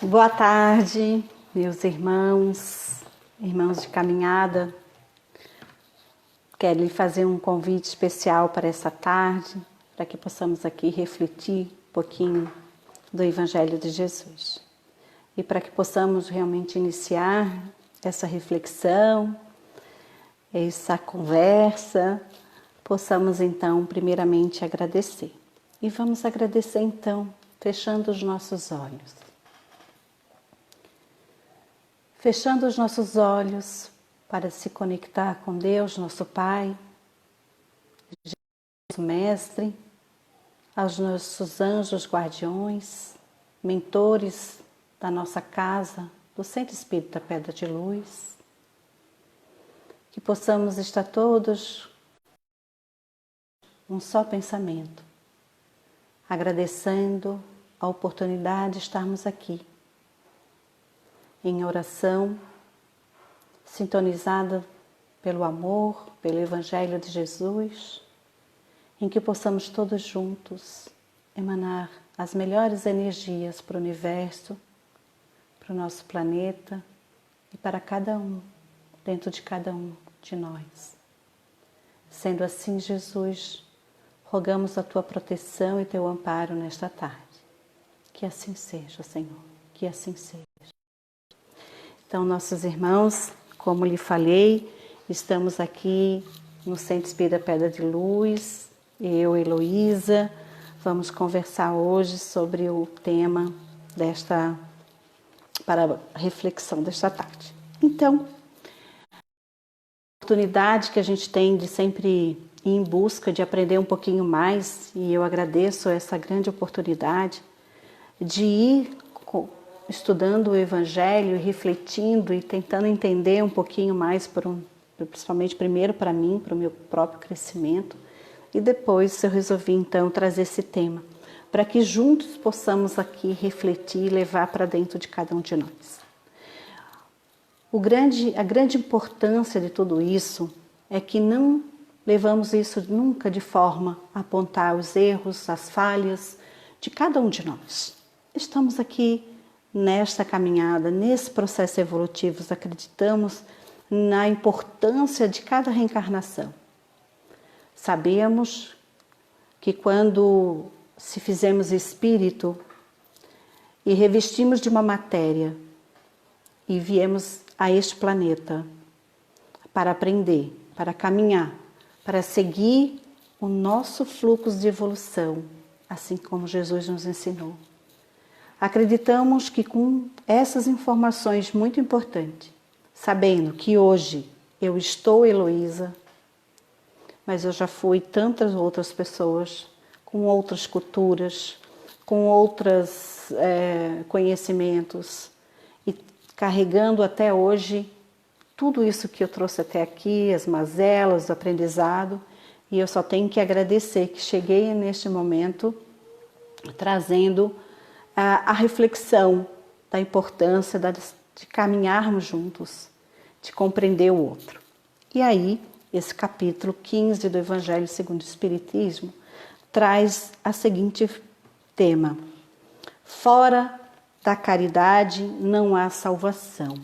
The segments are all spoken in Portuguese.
Boa tarde, meus irmãos de caminhada. Quero lhe fazer um convite especial para essa tarde, para que possamos aqui refletir um pouquinho do Evangelho de Jesus. E para que possamos realmente iniciar essa reflexão, essa conversa, possamos então primeiramente agradecer. E vamos agradecer então, fechando os nossos olhos. Fechando os nossos olhos para se conectar com Deus, nosso Pai, Jesus, Mestre, aos nossos anjos guardiões, mentores da nossa casa, do Centro Espírita Pedra de Luz, que possamos estar todos um só pensamento, agradecendo a oportunidade de estarmos aqui, em oração, sintonizada pelo amor, pelo Evangelho de Jesus, em que possamos todos juntos emanar as melhores energias para o universo, para o nosso planeta e para cada um, dentro de cada um de nós. Sendo assim, Jesus, rogamos a Tua proteção e Teu amparo nesta tarde. Que assim seja, Senhor, que assim seja. Então, nossos irmãos, como lhe falei, estamos aqui no Centro Espírita Pedra de Luz, eu, Heloísa, vamos conversar hoje sobre o tema para a reflexão desta tarde. Então, a oportunidade que a gente tem de sempre ir em busca de aprender um pouquinho mais, e eu agradeço essa grande oportunidade de ir estudando o Evangelho, refletindo e tentando entender um pouquinho mais, principalmente primeiro para mim, para o meu próprio crescimento, e depois eu resolvi então trazer esse tema, para que juntos possamos aqui refletir e levar para dentro de cada um de nós. A grande importância de tudo isso é que não levamos isso nunca de forma a apontar os erros, as falhas de cada um de nós. Estamos aqui nesta caminhada, nesse processo evolutivo, acreditamos na importância de cada reencarnação. Sabemos que quando se fizemos espírito e revestimos de uma matéria e viemos a este planeta para aprender, para caminhar, para seguir o nosso fluxo de evolução, assim como Jesus nos ensinou. Acreditamos que com essas informações muito importantes, sabendo que hoje eu estou Heloísa, mas eu já fui tantas outras pessoas, com outras culturas, com outros conhecimentos, e carregando até hoje tudo isso que eu trouxe até aqui, as mazelas, o aprendizado, e eu só tenho que agradecer que cheguei neste momento trazendo a reflexão da importância de caminharmos juntos, de compreender o outro. E aí, esse capítulo 15 do Evangelho segundo o Espiritismo traz a seguinte tema: fora da caridade não há salvação.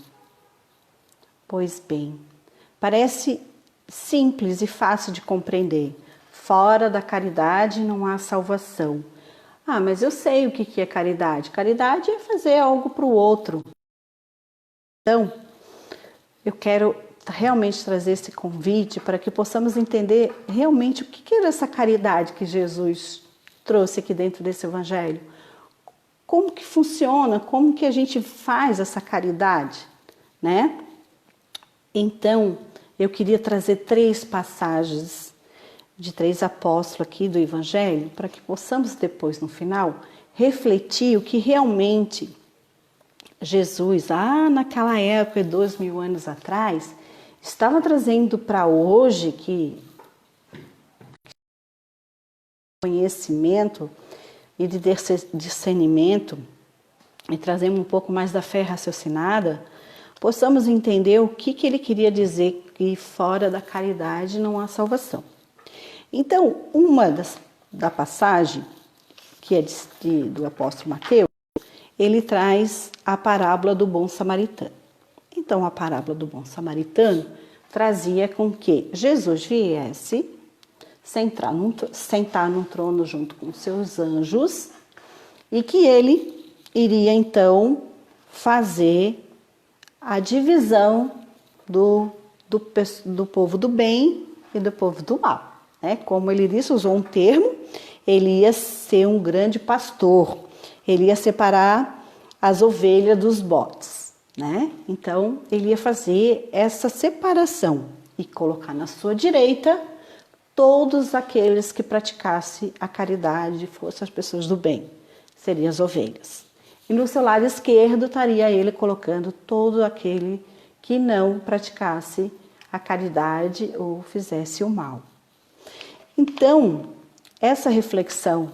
Pois bem, parece simples e fácil de compreender. Fora da caridade não há salvação. Ah, mas eu sei o que é caridade. Caridade é fazer algo para o outro. Então, eu quero realmente trazer esse convite para que possamos entender realmente o que é essa caridade que Jesus trouxe aqui dentro desse Evangelho. Como que funciona, como que a gente faz essa caridade, né? Então, eu queria trazer 3 passagens de 3 apóstolos aqui do Evangelho, para que possamos depois, no final, refletir o que realmente Jesus, naquela época, 2000 anos atrás, estava trazendo para hoje, que conhecimento e de discernimento, e trazemos um pouco mais da fé raciocinada, possamos entender o que ele queria dizer, que fora da caridade não há salvação. Então, uma da passagem, que é do apóstolo Mateus, ele traz a parábola do bom samaritano. Então, a parábola do bom samaritano trazia com que Jesus viesse sentar num trono junto com seus anjos e que ele iria, então, fazer a divisão do povo do bem e do povo do mal. Né? Como ele disse, usou um termo, ele ia ser um grande pastor, ele ia separar as ovelhas dos bodes. Né? Então, ele ia fazer essa separação e colocar na sua direita todos aqueles que praticassem a caridade, fossem as pessoas do bem, seriam as ovelhas. E no seu lado esquerdo estaria ele colocando todo aquele que não praticasse a caridade ou fizesse o mal. Então, essa reflexão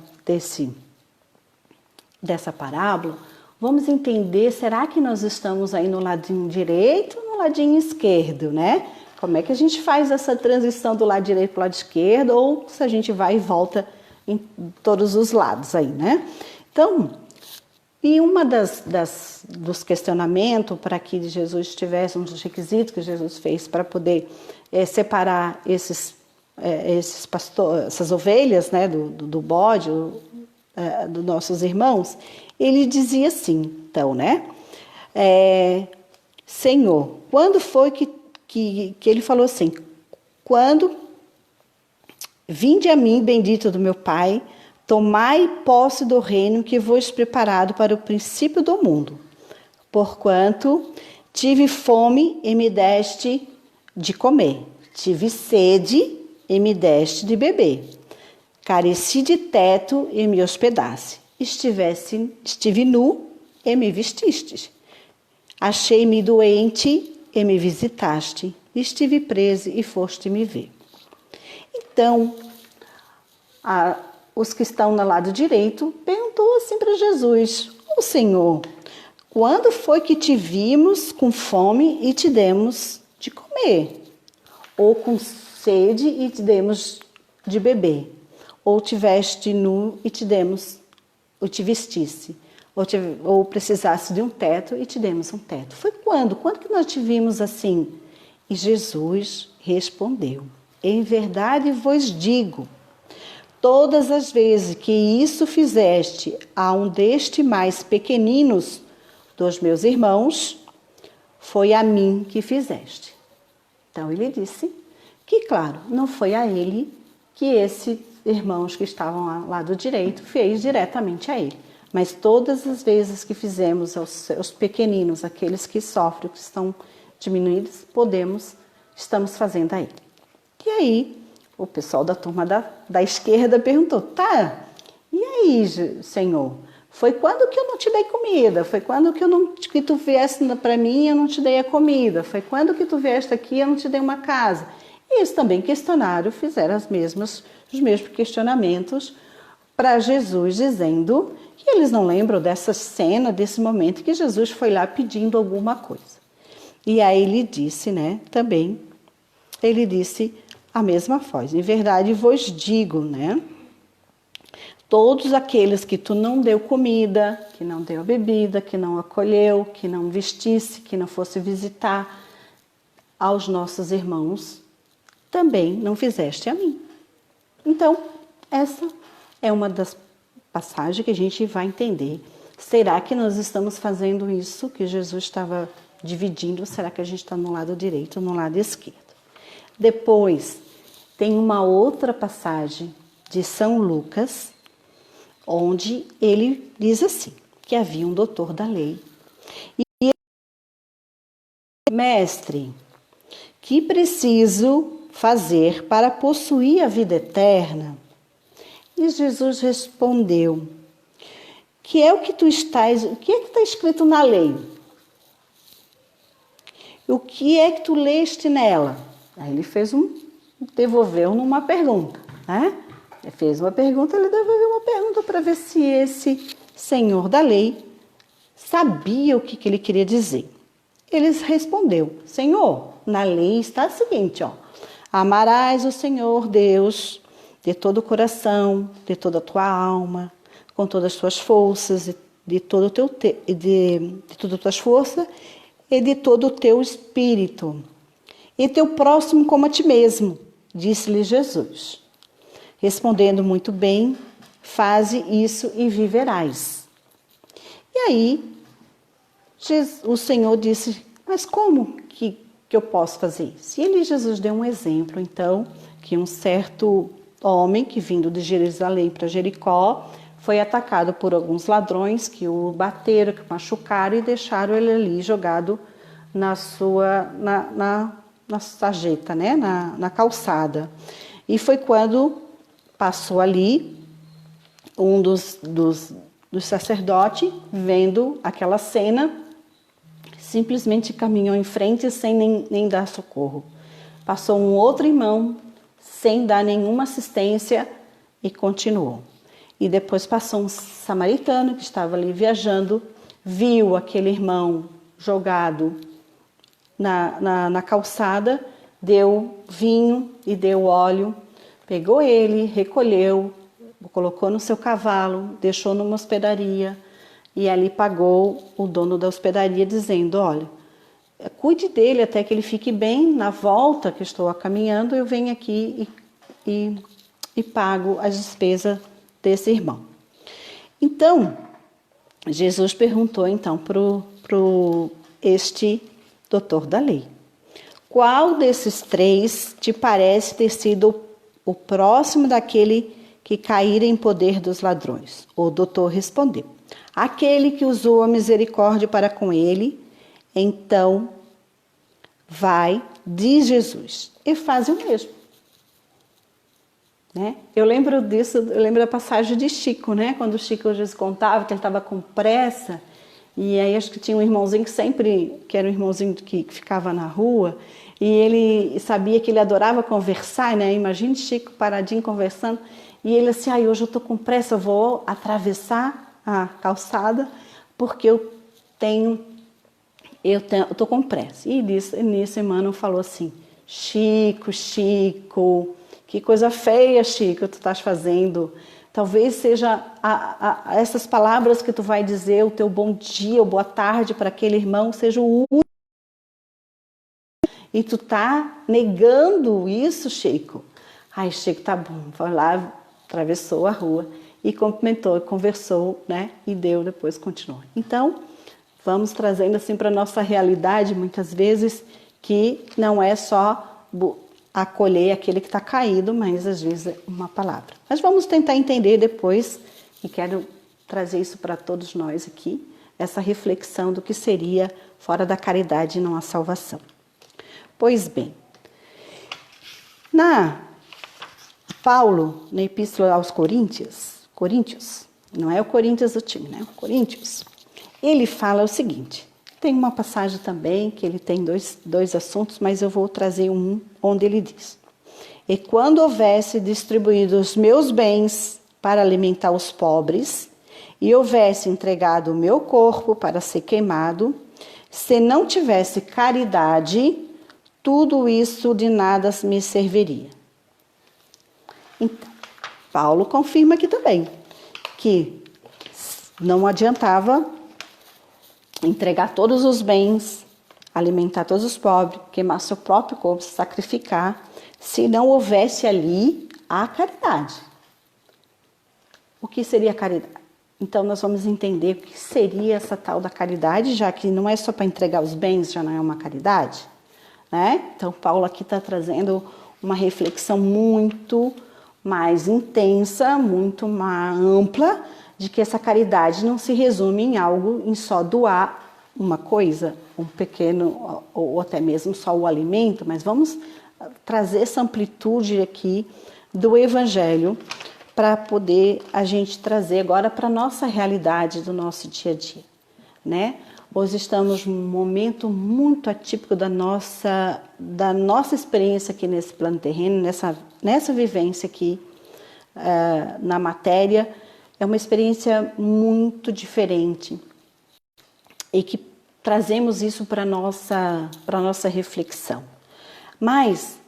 dessa parábola, vamos entender, será que nós estamos aí no ladinho direito ou no ladinho esquerdo, né? Como é que a gente faz essa transição do lado direito para o lado esquerdo, ou se a gente vai e volta em todos os lados aí, né? Então, e uma dos questionamentos para que Jesus tivesse, um dos requisitos que Jesus fez para poder separar essas ovelhas, né, do bode, dos nossos irmãos, ele dizia assim, então, né? Senhor, quando foi que ele falou assim, quando vinde a mim, bendito do meu Pai, tomai posse do reino que vos preparado para o princípio do mundo. Porquanto tive fome e me deste de comer, tive sede e me deste de beber, careci de teto e me hospedaste, estive nu e me vestistes, achei-me doente e me visitaste, estive preso e foste me ver. Então, os que estão no lado direito perguntou assim para Jesus, ô Senhor, quando foi que te vimos com fome e te demos de comer? Ou com sede e te demos de beber? Ou tiveste nu e te vestisse? Ou precisasse de um teto e te demos um teto? Foi quando? Quando que nós te vimos assim? E Jesus respondeu, em verdade vos digo, todas as vezes que isso fizeste a um destes mais pequeninos dos meus irmãos, foi a mim que fizeste. Então ele disse que, claro, não foi a ele que esses irmãos que estavam ao lado direito fez diretamente a ele. Mas todas as vezes que fizemos aos pequeninos, aqueles que sofrem, que estão diminuídos, estamos fazendo a ele. E aí, o pessoal da turma da esquerda perguntou, tá, e aí, Senhor, foi quando que eu não te dei comida? Foi quando que tu vieste para mim e eu não te dei a comida? Foi quando que tu vieste aqui e eu não te dei uma casa? E eles também questionaram, fizeram os mesmos questionamentos para Jesus, dizendo que eles não lembram dessa cena, desse momento que Jesus foi lá pedindo alguma coisa. E aí ele disse, né, também, ele disse a mesma coisa. Em verdade vos digo, né, todos aqueles que tu não deu comida, que não deu bebida, que não acolheu, que não vestisse, que não fosse visitar aos nossos irmãos, também não fizeste a mim. Então, essa é uma das passagens que a gente vai entender. Será que nós estamos fazendo isso que Jesus estava dividindo? Ou será que a gente está no lado direito ou no lado esquerdo? Depois, tem uma outra passagem de São Lucas, onde ele diz assim, que havia um doutor da lei. E mestre, que preciso fazer para possuir a vida eterna? E Jesus respondeu, que é o que o que é que está escrito na lei? O que é que tu leste nela? Aí ele devolveu numa pergunta, né? Ele fez uma pergunta, ele devolveu uma pergunta para ver se esse senhor da lei sabia o que ele queria dizer. Ele respondeu, Senhor, na lei está o seguinte, ó, amarás o Senhor Deus de todo o coração, de toda a tua alma, com todas as tuas forças, de todo o teu de todas as tuas forças e de todo o teu espírito. E teu próximo como a ti mesmo, disse-lhe Jesus. Respondendo muito bem, faze isso e viverás. E aí, o Senhor disse, mas como que eu posso fazer isso? E Jesus deu um exemplo, então, que um certo homem que vindo de Jerusalém para Jericó foi atacado por alguns ladrões que o bateram, que o machucaram e deixaram ele ali jogado na sarjeta, né? na calçada. E foi quando passou ali um dos sacerdotes, vendo aquela cena, simplesmente caminhou em frente sem nem dar socorro. Passou um outro irmão sem dar nenhuma assistência e continuou. E depois passou um samaritano que estava ali viajando, viu aquele irmão jogado na calçada, deu vinho e deu óleo, pegou ele, recolheu, colocou no seu cavalo, deixou numa hospedaria e ali pagou o dono da hospedaria dizendo, olha, cuide dele até que ele fique bem, na volta que estou caminhando eu venho aqui e pago as despesas desse irmão. Então, Jesus perguntou então para este doutor da lei, qual desses três te parece ter sido o próximo daquele que caíra em poder dos ladrões? O doutor respondeu, aquele que usou a misericórdia para com ele. Então, vai, diz Jesus, e faz o mesmo. Né? Eu lembro disso, eu lembro da passagem de Chico, né? Quando o Chico Jesus contava que ele estava com pressa, e aí acho que tinha um irmãozinho que era um irmãozinho que ficava na rua, e ele sabia que ele adorava conversar, né? Imagine Chico paradinho conversando, e ele assim, hoje eu estou com pressa, eu vou atravessar a calçada, porque eu estou com pressa. E nisso Emmanuel falou assim, Chico, que coisa feia, Chico, tu estás fazendo. Talvez seja essas palavras que tu vai dizer, o teu bom dia ou boa tarde para aquele irmão, seja o último. E tu tá negando isso, Chico. Ai, Chico, tá bom. Foi lá, atravessou a rua e cumprimentou, conversou, né? E deu, depois continuou. Então, vamos trazendo assim para a nossa realidade, muitas vezes, que não é só acolher aquele que está caído, mas às vezes é uma palavra. Mas vamos tentar entender depois, e quero trazer isso para todos nós aqui, essa reflexão do que seria fora da caridade e não a salvação. Pois bem, Paulo, na Epístola aos Coríntios, não é o Corinthians do time, né? O Coríntios, ele fala o seguinte, tem uma passagem também que ele tem dois assuntos, mas eu vou trazer um onde ele diz, e quando houvesse distribuído os meus bens para alimentar os pobres, e houvesse entregado o meu corpo para ser queimado, se não tivesse caridade, tudo isso de nada me serviria. Então, Paulo confirma aqui também, que não adiantava entregar todos os bens, alimentar todos os pobres, queimar seu próprio corpo, se sacrificar, se não houvesse ali a caridade. O que seria a caridade? Então, nós vamos entender o que seria essa tal da caridade, já que não é só para entregar os bens, já não é uma caridade, né? Então, Paulo aqui está trazendo uma reflexão muito mais intensa, muito mais ampla, de que essa caridade não se resume em algo, em só doar uma coisa, um pequeno, ou até mesmo só o alimento, mas vamos trazer essa amplitude aqui do Evangelho para poder a gente trazer agora para a nossa realidade do nosso dia a dia, né? Hoje estamos num momento muito atípico da nossa experiência aqui nesse plano terreno, nessa vivência aqui na matéria. É uma experiência muito diferente e que trazemos isso para a nossa reflexão. Mas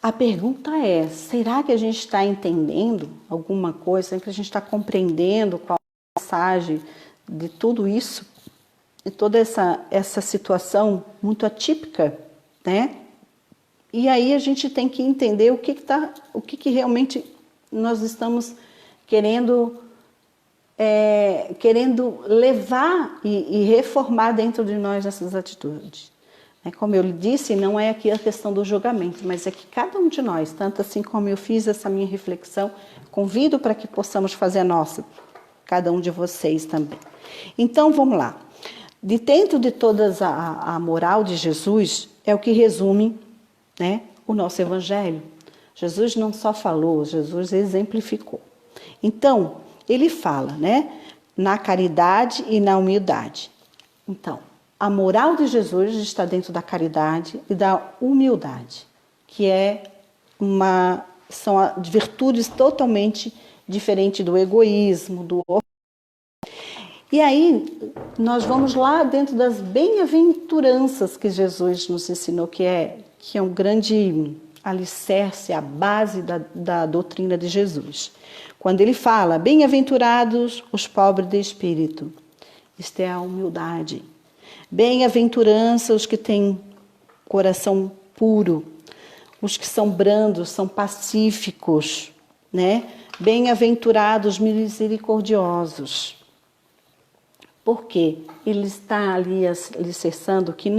a pergunta é, será que a gente está entendendo alguma coisa? Será que a gente está compreendendo qual é a mensagem de tudo isso, de toda essa situação muito atípica, né? E aí a gente tem que entender o que realmente nós estamos querendo levar e reformar dentro de nós essas atitudes. Como eu lhe disse, não é aqui a questão do julgamento, mas é que cada um de nós, tanto assim como eu fiz essa minha reflexão, convido para que possamos fazer a nossa, cada um de vocês também. Então, vamos lá. De dentro de toda a moral de Jesus, é o que resume, né, o nosso Evangelho. Jesus não só falou, Jesus exemplificou. Então, ele fala, né, na caridade e na humildade. Então, a moral de Jesus está dentro da caridade e da humildade, que são virtudes totalmente diferentes do egoísmo, do orgulho. E aí, nós vamos lá dentro das bem-aventuranças que Jesus nos ensinou, que é um grande alicerce, a base da doutrina de Jesus. Quando ele fala, bem-aventurados os pobres de espírito, isto é a humildade. Bem-aventurança os que têm coração puro, os que são brandos, são pacíficos, né? Bem-aventurados misericordiosos. Porque ele está ali alicerçando que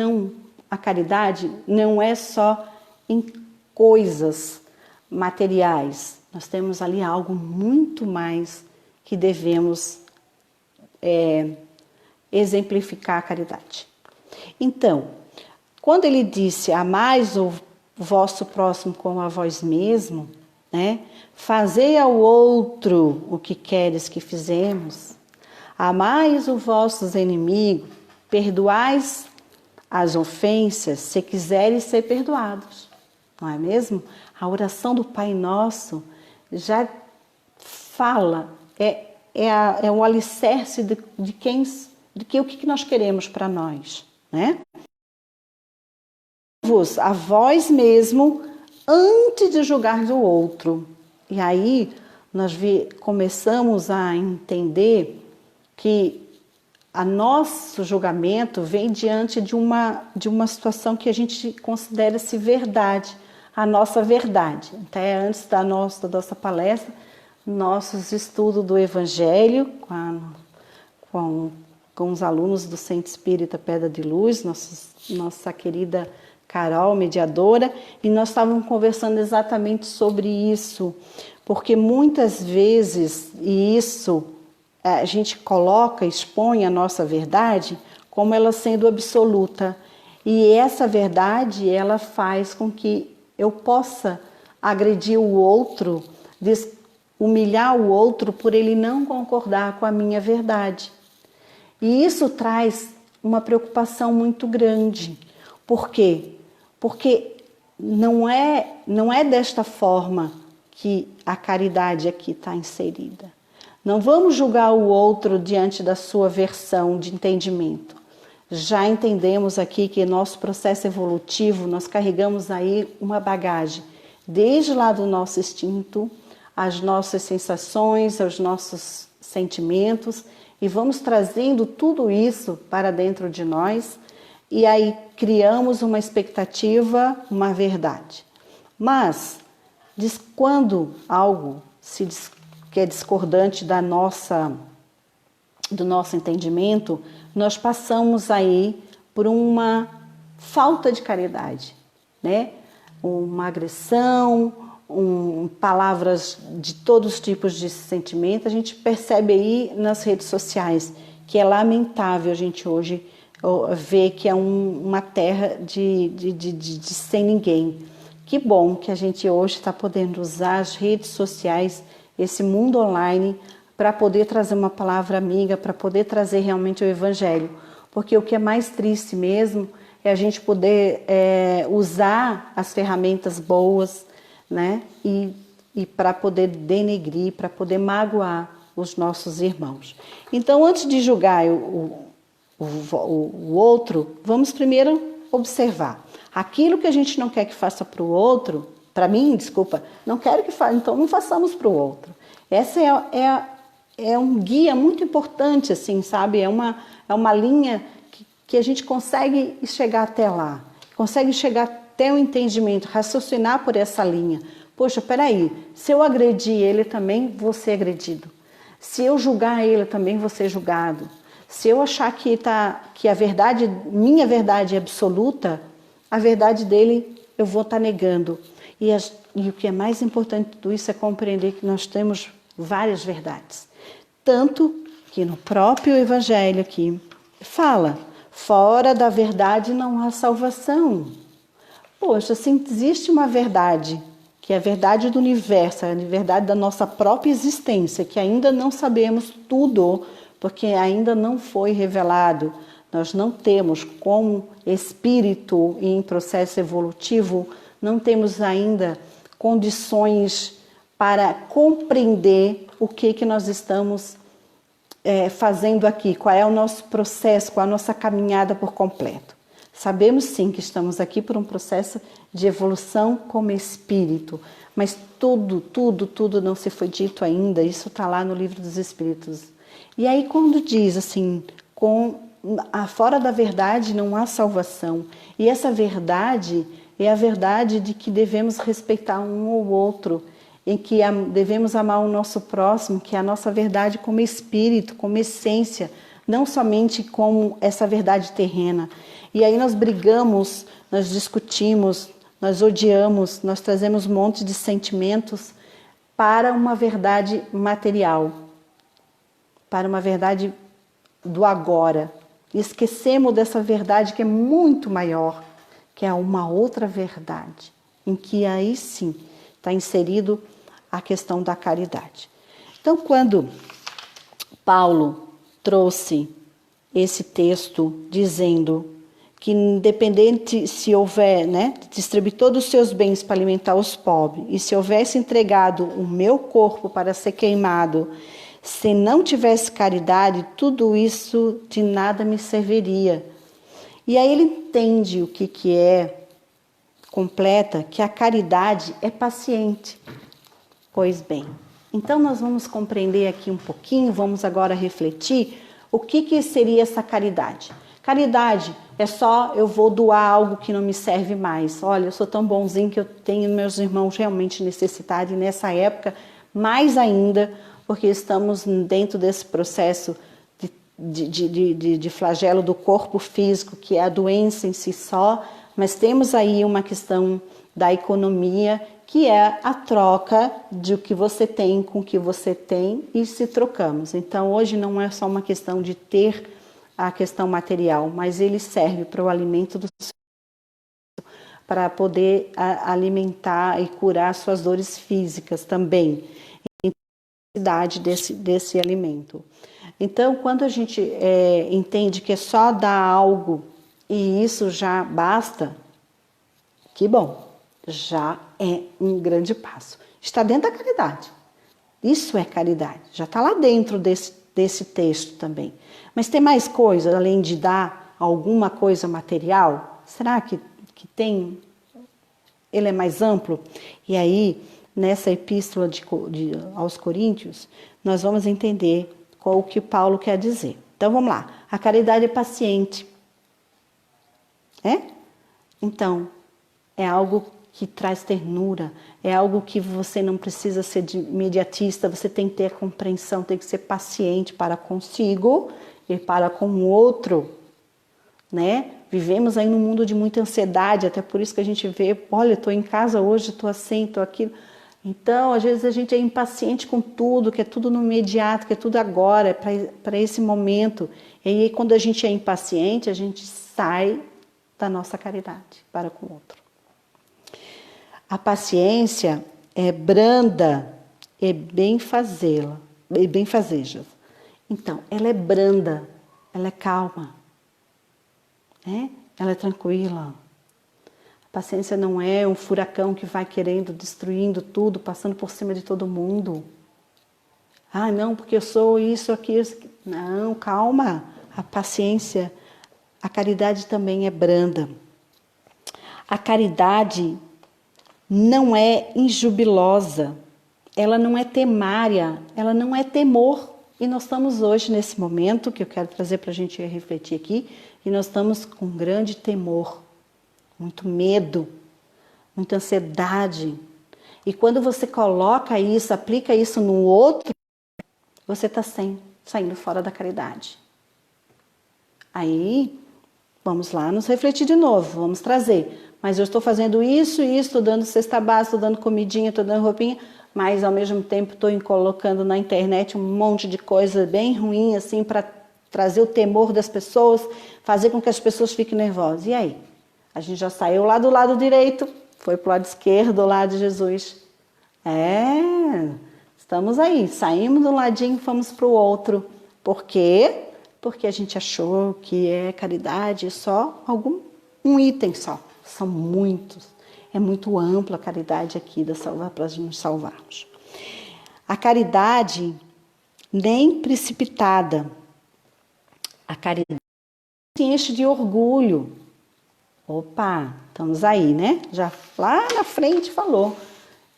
a caridade não é só em coisas materiais. Nós temos ali algo muito mais que devemos exemplificar a caridade. Então, quando ele disse, amais o vosso próximo como a vós mesmo, né? Fazei ao outro o que queres que fizemos, amais os vossos inimigos, perdoais as ofensas, se quiseres ser perdoados. Não é mesmo? A oração do Pai Nosso já fala, é o alicerce de o que nós queremos para nós, né? A vós mesmo antes de julgar o outro. E aí nós começamos a entender que o nosso julgamento vem diante de uma situação que a gente considera-se verdade, a nossa verdade. Até antes da nossa palestra, nossos estudos do Evangelho com os alunos do Centro Espírita Pedra de Luz, nossa querida Carol, mediadora, e nós estávamos conversando exatamente sobre isso, porque muitas vezes, e isso a gente expõe a nossa verdade como ela sendo absoluta, e essa verdade, ela faz com que eu possa agredir o outro, humilhar o outro por ele não concordar com a minha verdade. E isso traz uma preocupação muito grande. Por quê? Porque não é desta forma que a caridade aqui está inserida. Não vamos julgar o outro diante da sua versão de entendimento. Já entendemos aqui que nosso processo evolutivo, nós carregamos aí uma bagagem, desde lá do nosso instinto, as nossas sensações, os nossos sentimentos, e vamos trazendo tudo isso para dentro de nós, e aí criamos uma expectativa, uma verdade. Mas, quando algo que é discordante do nosso entendimento, nós passamos aí por uma falta de caridade, né? Uma agressão, palavras de todos os tipos de sentimento. A gente percebe aí nas redes sociais que é lamentável a gente hoje ver que é uma terra de sem ninguém. Que bom que a gente hoje está podendo usar as redes sociais, esse mundo online, para poder trazer uma palavra amiga, para poder trazer realmente o Evangelho. Porque o que é mais triste mesmo é a gente poder usar as ferramentas boas, né? E para poder denegrir, para poder magoar os nossos irmãos. Então, antes de julgar o outro, vamos primeiro observar. Aquilo que a gente não quer que faça para o outro, para mim, desculpa, não quero que faça, então não façamos para o outro. Essa é um guia muito importante, assim, sabe? É uma linha que a gente consegue chegar até lá, consegue chegar até o entendimento, raciocinar por essa linha. Poxa, peraí, se eu agredir ele também, vou ser agredido. Se eu julgar ele também, vou ser julgado. Se eu achar que a verdade, minha verdade é absoluta, a verdade dele eu vou estar negando. E o que é mais importante de tudo isso é compreender que nós temos várias verdades. Tanto que no próprio Evangelho aqui fala, fora da verdade não há salvação. Poxa, se existe uma verdade, que é a verdade do universo, a verdade da nossa própria existência, que ainda não sabemos tudo, porque ainda não foi revelado. Nós não temos, como espírito em processo evolutivo, não temos ainda condições para compreender o que nós estamos fazendo aqui, qual é o nosso processo, qual é a nossa caminhada por completo. Sabemos sim que estamos aqui por um processo de evolução como espírito, mas tudo não se foi dito ainda, isso está lá no Livro dos Espíritos. E aí quando diz assim, fora da verdade não há salvação, e essa verdade é a verdade de que devemos respeitar um ou outro, em que devemos amar o nosso próximo, que é a nossa verdade como espírito, como essência, não somente como essa verdade terrena. E aí nós brigamos, nós discutimos, nós odiamos, nós trazemos um monte de sentimentos para uma verdade material, para uma verdade do agora. E esquecemos dessa verdade que é muito maior, que é uma outra verdade, em que aí sim está inserido a questão da caridade. Então, quando Paulo trouxe esse texto dizendo que independente se houver, distribuir todos os seus bens para alimentar os pobres, e se houvesse entregado o meu corpo para ser queimado, se não tivesse caridade, tudo isso de nada me serviria. E aí ele entende o que é completa, que a caridade é paciente. Pois bem, então nós vamos compreender aqui um pouquinho, vamos agora refletir o que seria essa caridade. Caridade é só eu vou doar algo que não me serve mais. Olha, eu sou tão bonzinho que eu tenho meus irmãos realmente necessitados, e nessa época, mais ainda, porque estamos dentro desse processo de flagelo do corpo físico, que é a doença em si só, mas temos aí uma questão da economia, que é a troca de o que você tem com o que você tem e se trocamos. Então, hoje não é só uma questão de ter a questão material, mas ele serve para o alimento do para poder alimentar e curar suas dores físicas também, a necessidade desse alimento. Então, quando a gente entende que é só dar algo e isso já basta, que bom, já é um grande passo. Está dentro da caridade. Isso é caridade, já está lá dentro desse texto também. Mas tem mais coisa, além de dar alguma coisa material? Será que tem? Ele é mais amplo? E aí, nessa epístola aos Coríntios, nós vamos entender qual o que Paulo quer dizer. Então, vamos lá. A caridade é paciente. Então, é algo que traz ternura, é algo que você não precisa ser imediatista, você tem que ter a compreensão, tem que ser paciente para consigo e para com o outro, Vivemos aí num mundo de muita ansiedade, até por isso que a gente vê, olha, estou em casa hoje, estou assim, estou aquilo. Então, às vezes a gente é impaciente com tudo, que é tudo no imediato, que é tudo agora, para esse momento. E aí, quando a gente é impaciente, a gente sai da nossa caridade para com o outro. A paciência é branda e benfazeja. Então, ela é branda, ela é calma, ela é tranquila. A paciência não é um furacão que vai querendo, destruindo tudo, passando por cima de todo mundo. Ah, não, porque eu sou isso, aquilo. Não, calma. A paciência, a caridade também é branda. A caridade não é injubilosa, ela não é temária, ela não é temor. E nós estamos hoje nesse momento, que eu quero trazer para a gente refletir aqui, e nós estamos com grande temor, muito medo, muita ansiedade. E quando você coloca isso, aplica isso no outro, você está saindo fora da caridade. Aí, vamos lá nos refletir de novo, vamos trazer. Mas eu estou fazendo isso e isso, estou dando cesta básica, estou dando comidinha, estou dando roupinha, mas ao mesmo tempo estou colocando na internet um monte de coisa bem ruim, assim, para trazer o temor das pessoas, fazer com que as pessoas fiquem nervosas. E aí? A gente já saiu lá do lado direito, foi para o lado esquerdo, lá de Jesus. Estamos aí, saímos de um ladinho e fomos para o outro. Por quê? Porque a gente achou que caridade só um item só. São muitos. É muito ampla a caridade aqui para nos salvarmos. A caridade nem precipitada. A caridade se enche de orgulho. Opa, estamos aí, né? Já lá na frente falou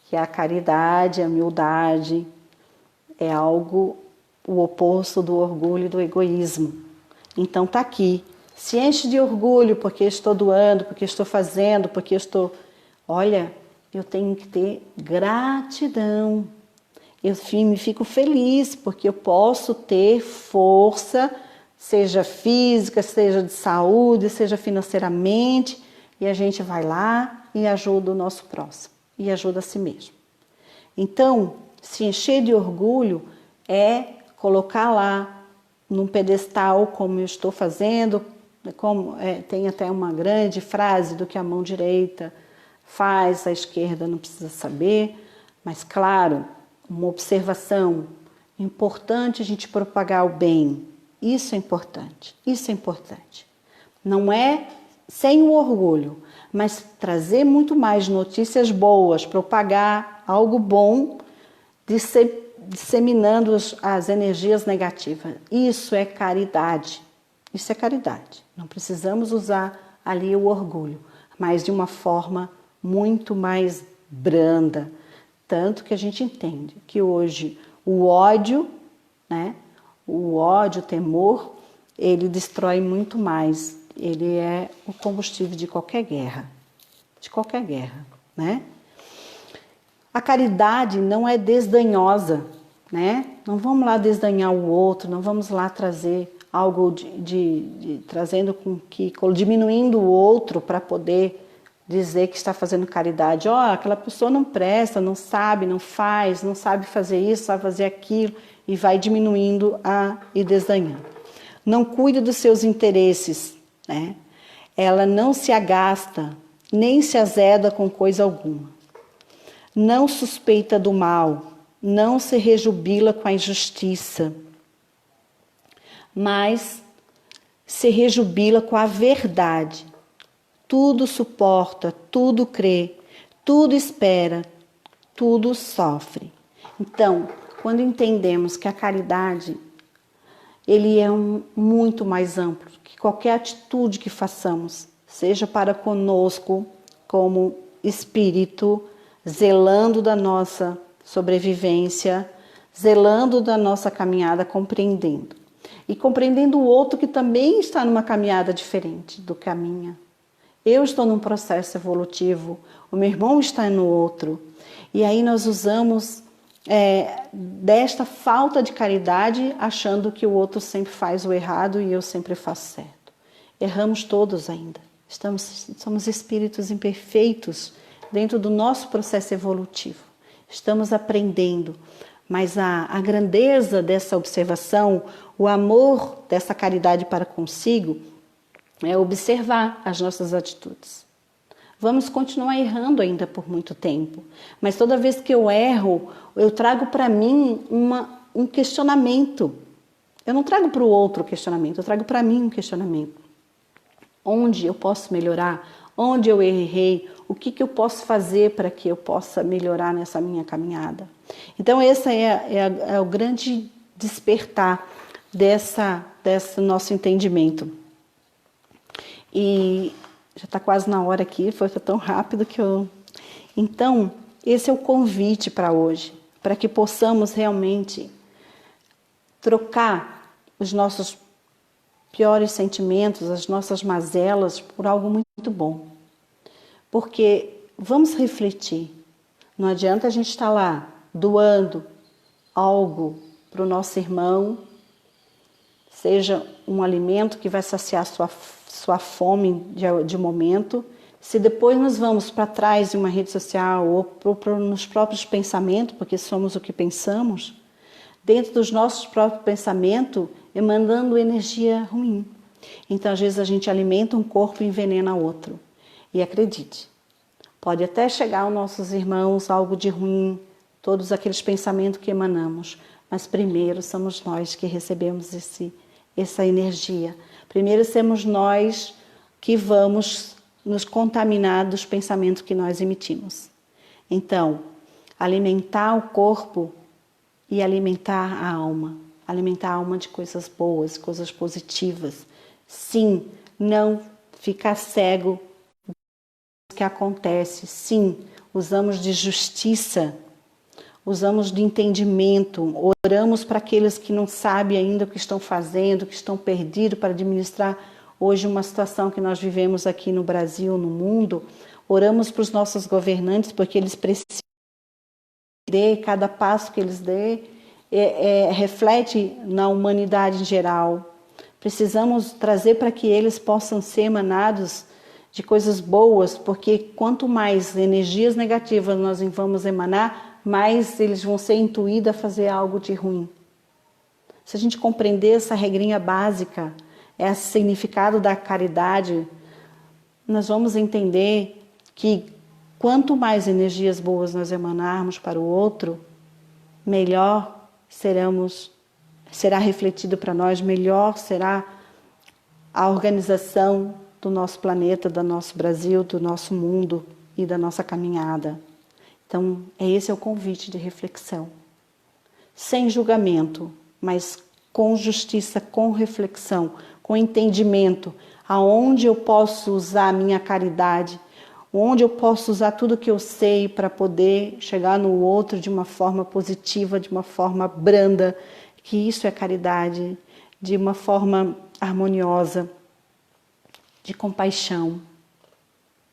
que a caridade, a humildade é algo, o oposto do orgulho e do egoísmo. Então tá aqui, se enche de orgulho porque estou doando, porque estou fazendo, porque estou... Olha, eu tenho que ter gratidão. Eu me fico feliz porque eu posso ter força, seja física, seja de saúde, seja financeiramente, e a gente vai lá e ajuda o nosso próximo, e ajuda a si mesmo. Então, se encher de orgulho é colocar lá num pedestal, como eu estou fazendo, tem até uma grande frase do que a mão direita faz, a esquerda não precisa saber, mas claro, uma observação, importante a gente propagar o bem, isso é importante, isso é importante. Não é sem o orgulho, mas trazer muito mais notícias boas, propagar algo bom, disseminando as energias negativas. Isso é caridade. Isso é caridade. Não precisamos usar ali o orgulho, mas de uma forma muito mais branda. Tanto que a gente entende que hoje o ódio, né? O ódio, o temor, ele destrói muito mais. Ele é o combustível de qualquer guerra. De qualquer guerra, né? A caridade não é desdanhosa, né? Não vamos lá desdanhar o outro, não vamos lá trazer algo trazendo diminuindo o outro para poder dizer que está fazendo caridade. Aquela pessoa não presta, não sabe, não faz, não sabe fazer isso, sabe fazer aquilo, e vai diminuindo e desdanhando. Não cuida dos seus interesses, né? Ela não se agasta, nem se azeda com coisa alguma. Não suspeita do mal, não se rejubila com a injustiça, mas se rejubila com a verdade. Tudo suporta, tudo crê, tudo espera, tudo sofre. Então, quando entendemos que a caridade, ele é muito mais amplo que qualquer atitude que façamos, seja para conosco como espírito, zelando da nossa sobrevivência, zelando da nossa caminhada, compreendendo. E compreendendo o outro que também está numa caminhada diferente do que a minha. Eu estou num processo evolutivo, o meu irmão está no outro. E aí nós usamos desta falta de caridade, achando que o outro sempre faz o errado e eu sempre faço certo. Erramos todos ainda. Somos espíritos imperfeitos dentro do nosso processo evolutivo. Estamos aprendendo, mas a grandeza dessa observação, o amor dessa caridade para consigo, é observar as nossas atitudes. Vamos continuar errando ainda por muito tempo, mas toda vez que eu erro, eu trago para mim um questionamento. Eu não trago para o outro questionamento, eu trago para mim um questionamento. Onde eu posso melhorar? Onde eu errei? O que eu posso fazer para que eu possa melhorar nessa minha caminhada? Então, esse é o grande despertar desse nosso entendimento. E já está quase na hora aqui, foi tão rápido que eu... Então, esse é o convite para hoje, para que possamos realmente trocar os nossos piores sentimentos, as nossas mazelas, por algo muito bom. Porque vamos refletir. Não adianta a gente estar lá doando algo para o nosso irmão, seja um alimento que vai saciar sua fome de momento, se depois nós vamos para trás de uma rede social ou nos próprios pensamentos, porque somos o que pensamos, dentro dos nossos próprios pensamentos, emanando energia ruim. Então, às vezes, a gente alimenta um corpo e envenena outro. E acredite, pode até chegar aos nossos irmãos algo de ruim, todos aqueles pensamentos que emanamos, mas primeiro somos nós que recebemos essa energia. Primeiro somos nós que vamos nos contaminar dos pensamentos que nós emitimos. Então, alimentar o corpo e alimentar a alma. Alimentar a alma de coisas boas, coisas positivas. Sim, não ficar cego do que acontece. Sim, usamos de justiça, usamos de entendimento, oramos para aqueles que não sabem ainda o que estão fazendo, que estão perdidos, para administrar hoje uma situação que nós vivemos aqui no Brasil, no mundo. Oramos para os nossos governantes, porque eles precisam de cada passo que eles dê, reflete na humanidade em geral. Precisamos trazer para que eles possam ser emanados de coisas boas, porque quanto mais energias negativas nós vamos emanar, mais eles vão ser intuídos a fazer algo de ruim. Se a gente compreender essa regrinha básica, esse significado da caridade, nós vamos entender que quanto mais energias boas nós emanarmos para o outro, melhor será refletido para nós, melhor será a organização do nosso planeta, do nosso Brasil, do nosso mundo e da nossa caminhada. Então, esse é o convite de reflexão. Sem julgamento, mas com justiça, com reflexão, com entendimento, aonde eu posso usar a minha caridade, onde eu posso usar tudo que eu sei para poder chegar no outro de uma forma positiva, de uma forma branda, que isso é caridade, de uma forma harmoniosa, de compaixão,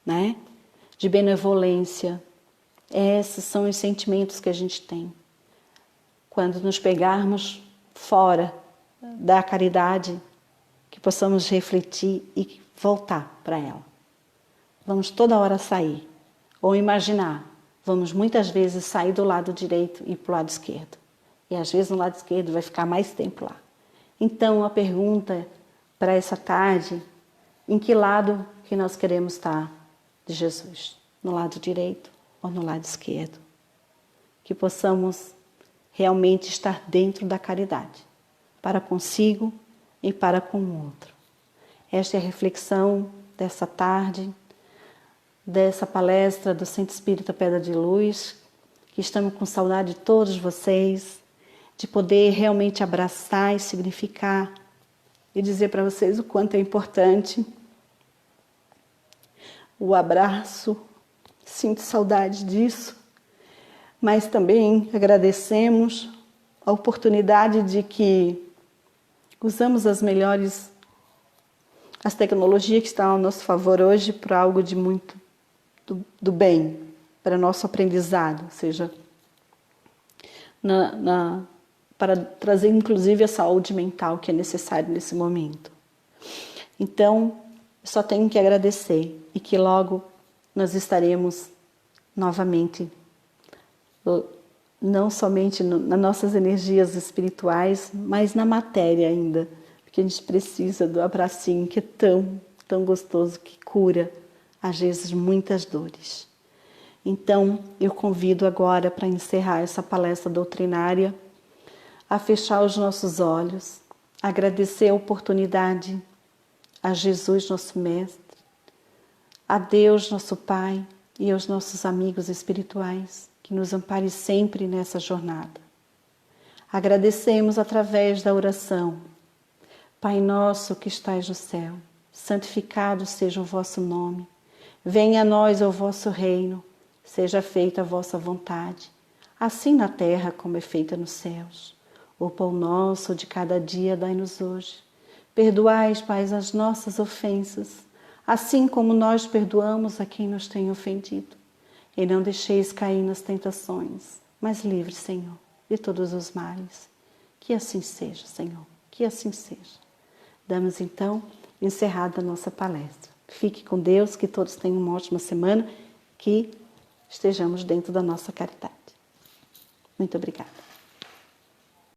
né? De benevolência. Esses são os sentimentos que a gente tem. Quando nos pegarmos fora da caridade, que possamos refletir e voltar para ela. Vamos toda hora sair, ou imaginar. Vamos muitas vezes sair do lado direito e para o lado esquerdo. E às vezes no lado esquerdo vai ficar mais tempo lá. Então a pergunta para essa tarde, em que lado que nós queremos estar de Jesus? No lado direito ou no lado esquerdo? Que possamos realmente estar dentro da caridade, para consigo e para com o outro. Esta é a reflexão dessa tarde, dessa palestra do Centro Espírita Pedra de Luz, que estamos com saudade de todos vocês, de poder realmente abraçar e significar e dizer para vocês o quanto é importante o abraço. Sinto saudade disso, mas também agradecemos a oportunidade de que usamos as tecnologias que estão ao nosso favor hoje para algo de muito do bem, para nosso aprendizado, ou seja, para trazer inclusive a saúde mental que é necessária nesse momento. Então, só tenho que agradecer e que logo nós estaremos novamente, não somente nas nossas energias espirituais, mas na matéria ainda, porque a gente precisa do abracinho que é tão gostoso, que cura, às vezes, muitas dores. Então, eu convido agora, para encerrar essa palestra doutrinária, a fechar os nossos olhos, agradecer a oportunidade a Jesus, nosso Mestre, a Deus, nosso Pai, e aos nossos amigos espirituais, que nos ampare sempre nessa jornada. Agradecemos através da oração. Pai nosso que estais no céu, santificado seja o vosso nome. Venha a nós o vosso reino, seja feita a vossa vontade, assim na terra como é feita nos céus. O pão nosso de cada dia dai-nos hoje. Perdoai, Pai, as nossas ofensas, assim como nós perdoamos a quem nos tem ofendido. E não deixeis cair nas tentações, mas livre, Senhor, de todos os males. Que assim seja, Senhor, que assim seja. Damos então encerrada a nossa palestra. Fique com Deus, que todos tenham uma ótima semana, que estejamos dentro da nossa caridade. Muito obrigada.